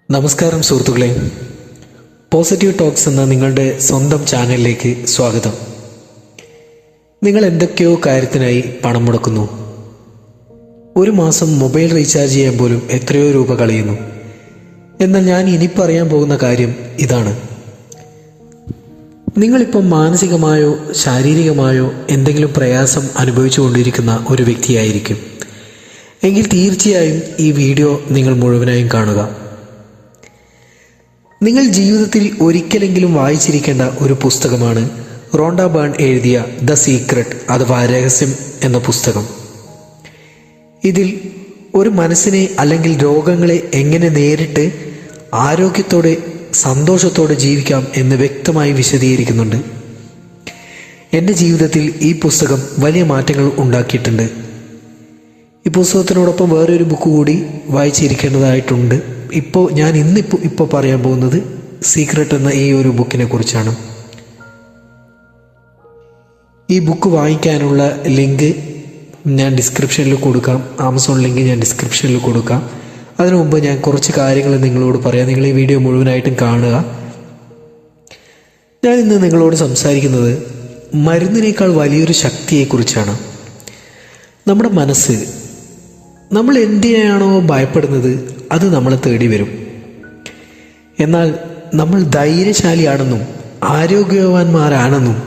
നമസ്കാരം സുഹൃത്തുക്കളെ, positive talks എന്ന നിങ്ങളുടെ സ്വന്തം ചാനലിലേക്ക് സ്വാഗതം. നിങ്ങൾ എന്തൊക്കെയോ കാര്യത്തിനായി പണം മുടക്കുന്നു. ഒരു മാസം മൊബൈൽ റീചാർജ് ചെയ്യാൻ പോലും എത്രയോ രൂപ കളയുന്നു. എന്നാൽ ഞാൻ ഇനി പറയാൻ പോകുന്ന കാര്യം ഇതാണ്. നിങ്ങളിപ്പം മാനസികമായോ ശാരീരികമായോ എന്തെങ്കിലും പ്രയാസം അനുഭവിച്ചു കൊണ്ടിരിക്കുന്ന ഒരു വ്യക്തിയായിരിക്കും. എങ്കിൽ തീർച്ചയായും ഈ വീഡിയോ നിങ്ങൾ മുഴുവനായും കാണുക. നിങ്ങൾ ജീവിതത്തിൽ ഒരിക്കലെങ്കിലും വായിച്ചിരിക്കേണ്ട ഒരു പുസ്തകമാണ് റോണ്ട ബേൺ എഴുതിയ ദ സീക്രട്ട് അഥവാ രഹസ്യം എന്ന പുസ്തകം. ഇതിൽ ഒരു മനസ്സിനെ അല്ലെങ്കിൽ രോഗങ്ങളെ എങ്ങനെ നേരിട്ട് ആരോഗ്യത്തോടെ സന്തോഷത്തോടെ ജീവിക്കാം എന്ന് വ്യക്തമായി വിശദീകരിക്കുന്നുണ്ട്. എൻ്റെ ജീവിതത്തിൽ ഈ പുസ്തകം വലിയ മാറ്റങ്ങൾ ഉണ്ടാക്കിയിട്ടുണ്ട്. ഈ പുസ്തകത്തിനോടൊപ്പം വേറൊരു ബുക്ക് കൂടി വായിച്ചിരിക്കേണ്ടതായിട്ടുണ്ട്. ഞാൻ ഇന്നിപ്പോൾ പറയാൻ പോകുന്നത് സീക്രട്ട് എന്ന ഈ ഒരു ബുക്കിനെ കുറിച്ചാണ്. ഈ ബുക്ക് വാങ്ങിക്കാനുള്ള ലിങ്ക് ഞാൻ ഡിസ്ക്രിപ്ഷനിൽ കൊടുക്കാം. ആമസോൺ ലിങ്ക് ഞാൻ ഡിസ്ക്രിപ്ഷനിൽ കൊടുക്കാം. അതിനു മുമ്പ് ഞാൻ കുറച്ച് കാര്യങ്ങൾ നിങ്ങളോട് പറയാം. നിങ്ങൾ ഈ വീഡിയോ മുഴുവനായിട്ടും കാണുക. ഞാൻ ഇന്ന് നിങ്ങളോട് സംസാരിക്കുന്നത് മരുന്നിനേക്കാൾ വലിയൊരു ശക്തിയെക്കുറിച്ചാണ്. നമ്മുടെ മനസ്സ്, നമ്മൾ എന്തിനാണോ ഭയപ്പെടുന്നത് അത് നമ്മളെ തേടി വരും. എന്നാൽ നമ്മൾ ധൈര്യശാലിയാണെന്നും ആരോഗ്യവാന്മാരാണെന്നും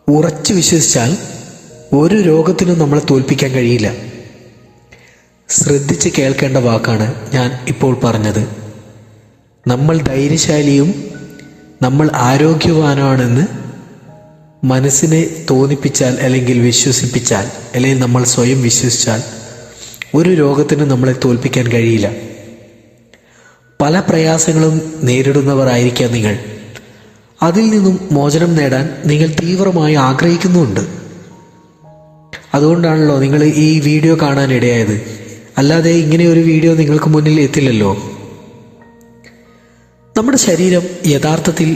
ഉറച്ചു വിശ്വസിച്ചാൽ ഒരു രോഗത്തിനും നമ്മളെ തോൽപ്പിക്കാൻ കഴിയില്ല. ശ്രദ്ധിച്ച് കേൾക്കേണ്ട വാക്കാണ് ഞാൻ ഇപ്പോൾ പറഞ്ഞത്. നമ്മൾ ധൈര്യശാലിയും നമ്മൾ ആരോഗ്യവാനാണെന്ന് മനസ്സിനെ തോന്നിപ്പിച്ചാൽ അല്ലെങ്കിൽ വിശ്വസിപ്പിച്ചാൽ അല്ലെങ്കിൽ നമ്മൾ സ്വയം വിശ്വസിച്ചാൽ ഒരു രോഗത്തിനും നമ്മളെ തോൽപ്പിക്കാൻ കഴിയില്ല. പല പ്രയാസങ്ങളും നേരിടുന്നവരായിരിക്കാം നിങ്ങൾ. അതിൽ നിന്നും മോചനം നേടാൻ നിങ്ങൾ തീവ്രമായി ആഗ്രഹിക്കുന്നുമുണ്ട്. അതുകൊണ്ടാണല്ലോ നിങ്ങൾ ഈ വീഡിയോ കാണാനിടയായത്. അല്ലാതെ ഇങ്ങനെ ഒരു വീഡിയോ നിങ്ങൾക്ക് മുന്നിൽ എത്തില്ലല്ലോ. നമ്മുടെ ശരീരം യഥാർത്ഥത്തിൽ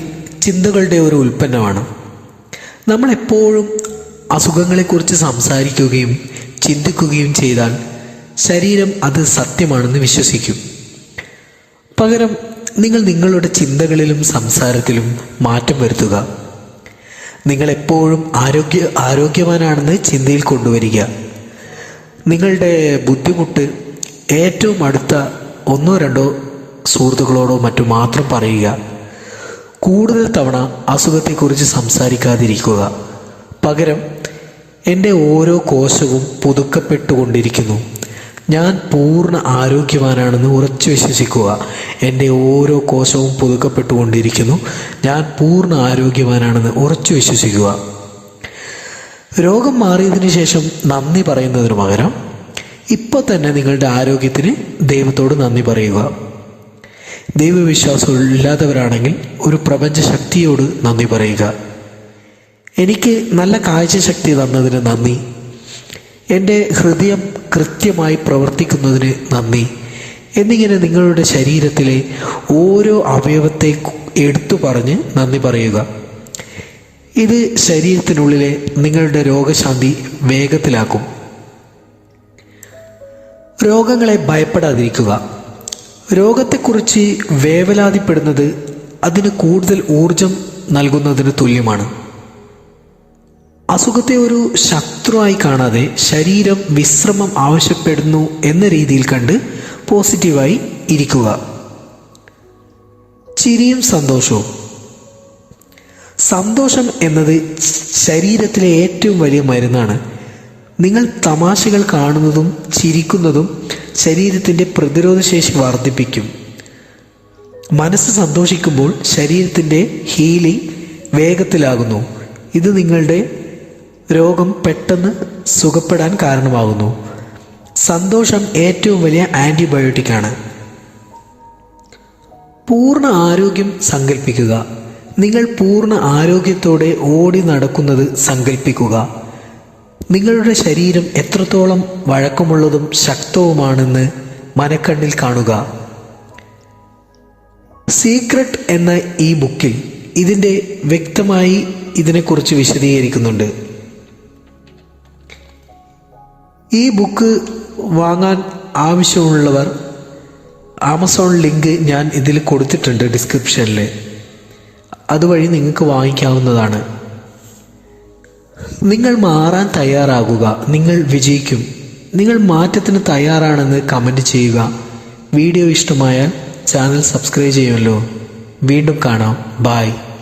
ചിന്തകളുടെ ഒരു ഉൽപ്പന്നമാണ്. നമ്മളെപ്പോഴും അസുഖങ്ങളെക്കുറിച്ച് സംസാരിക്കുകയും ചിന്തിക്കുകയും ചെയ്താൽ ശരീരം അത് സത്യമാണെന്ന് വിശ്വസിക്കും. പകരം നിങ്ങൾ നിങ്ങളുടെ ചിന്തകളിലും സംസാരത്തിലും മാറ്റം വരുത്തുക. നിങ്ങളെപ്പോഴും ആരോഗ്യവാനാണെന്ന് ചിന്തയിൽ കൊണ്ടുവരിക. നിങ്ങളുടെ ബുദ്ധിമുട്ട് ഏറ്റവും അടുത്ത 1-2 സുഹൃത്തുക്കളോടോ മറ്റു മാത്രം പറയുക. കൂടുതൽ തവണ അസുഖത്തെക്കുറിച്ച് സംസാരിക്കാതിരിക്കുക. പകരം എൻ്റെ ഓരോ കോശവും പുതുക്കപ്പെട്ടുകൊണ്ടിരിക്കുന്നു, ഞാൻ പൂർണ്ണ ആരോഗ്യവാനാണെന്ന് ഉറച്ചു വിശ്വസിക്കുക. എൻ്റെ ഓരോ കോശവും പുതുക്കപ്പെട്ടുകൊണ്ടിരിക്കുന്നു, ഞാൻ പൂർണ്ണ ആരോഗ്യവാനാണെന്ന് ഉറച്ചു വിശ്വസിക്കുക. രോഗം മാറിയതിനു ശേഷം നന്ദി പറയുന്നതിന് പകരം ഇപ്പോൾ തന്നെ നിങ്ങളുടെ ആരോഗ്യത്തിന് ദൈവത്തോട് നന്ദി പറയുക. ദൈവവിശ്വാസം ഇല്ലാത്തവരാണെങ്കിൽ ഒരു പ്രപഞ്ച ശക്തിയോട് നന്ദി പറയുക. എനിക്ക് നല്ല കാഴ്ചശക്തി തന്നതിന് നന്ദി, എൻ്റെ ഹൃദയം കൃത്യമായി പ്രവർത്തിക്കുന്നതിന് നന്ദി എന്നിങ്ങനെ നിങ്ങളുടെ ശരീരത്തിലെ ഓരോ അവയവത്തെ എടുത്തു പറഞ്ഞ് നന്ദി പറയുക. ഇത് ശരീരത്തിനുള്ളിലെ നിങ്ങളുടെ രോഗശാന്തി വേഗത്തിലാക്കും. രോഗങ്ങളെ ഭയപ്പെടാതിരിക്കുക. രോഗത്തെക്കുറിച്ച് വേവലാതിപ്പെടുന്നത് അതിന് കൂടുതൽ ഊർജം നൽകുന്നതിന് തുല്യമാണ്. അസുഖത്തെ ഒരു ശത്രുവായി കാണാതെ ശരീരം വിശ്രമം ആവശ്യപ്പെടുന്നു എന്ന രീതിയിൽ കണ്ട് പോസിറ്റീവായി ഇരിക്കുക. ചിരിയും സന്തോഷവും. സന്തോഷം എന്നത് ശരീരത്തിലെ ഏറ്റവും വലിയ മരുന്നാണ്. നിങ്ങൾ തമാശകൾ കാണുന്നതും ചിരിക്കുന്നതും ശരീരത്തിൻ്റെ പ്രതിരോധശേഷി വർദ്ധിപ്പിക്കും. മനസ്സ് സന്തോഷിക്കുമ്പോൾ ശരീരത്തിൻ്റെ ഹീലിംഗ് വേഗത്തിലാകുന്നു. ഇത് നിങ്ങളുടെ രോഗം പെട്ടെന്ന് സുഖപ്പെടാൻ കാരണമാകുന്നു. സന്തോഷം ഏറ്റവും വലിയ ആൻറ്റിബയോട്ടിക്കാണ്. പൂർണ്ണ ആരോഗ്യം സങ്കല്പിക്കുക. നിങ്ങൾ പൂർണ്ണ ആരോഗ്യത്തോടെ ഓടി നടക്കുന്നത് സങ്കല്പിക്കുക. നിങ്ങളുടെ ശരീരം എത്രത്തോളം വഴക്കമുള്ളതും ശക്തവുമാണെന്ന് മനക്കണ്ണിൽ കാണുക. സീക്രട്ട് എന്ന ഈ ബുക്കിൽ വ്യക്തമായി ഇതിനെക്കുറിച്ച് വിശദീകരിക്കുന്നുണ്ട്. ഈ ബുക്ക് വാങ്ങാൻ ആവശ്യമുള്ളവർ ആമസോൺ ലിങ്ക് ഞാൻ ഇതിൽ കൊടുത്തിട്ടുണ്ട് ഡിസ്ക്രിപ്ഷനിൽ. അതുവഴി നിങ്ങൾക്ക് വാങ്ങിക്കാവുന്നതാണ്. നിങ്ങൾ മാറാൻ തയ്യാറാകുക, നിങ്ങൾ വിജയിക്കും. നിങ്ങൾ മാറ്റത്തിന് തയ്യാറാണെന്ന് കമൻറ്റ് ചെയ്യുക. വീഡിയോ ഇഷ്ടമായാൽ ചാനൽ സബ്സ്ക്രൈബ് ചെയ്യുമല്ലോ. വീണ്ടും കാണാം. ബായ്.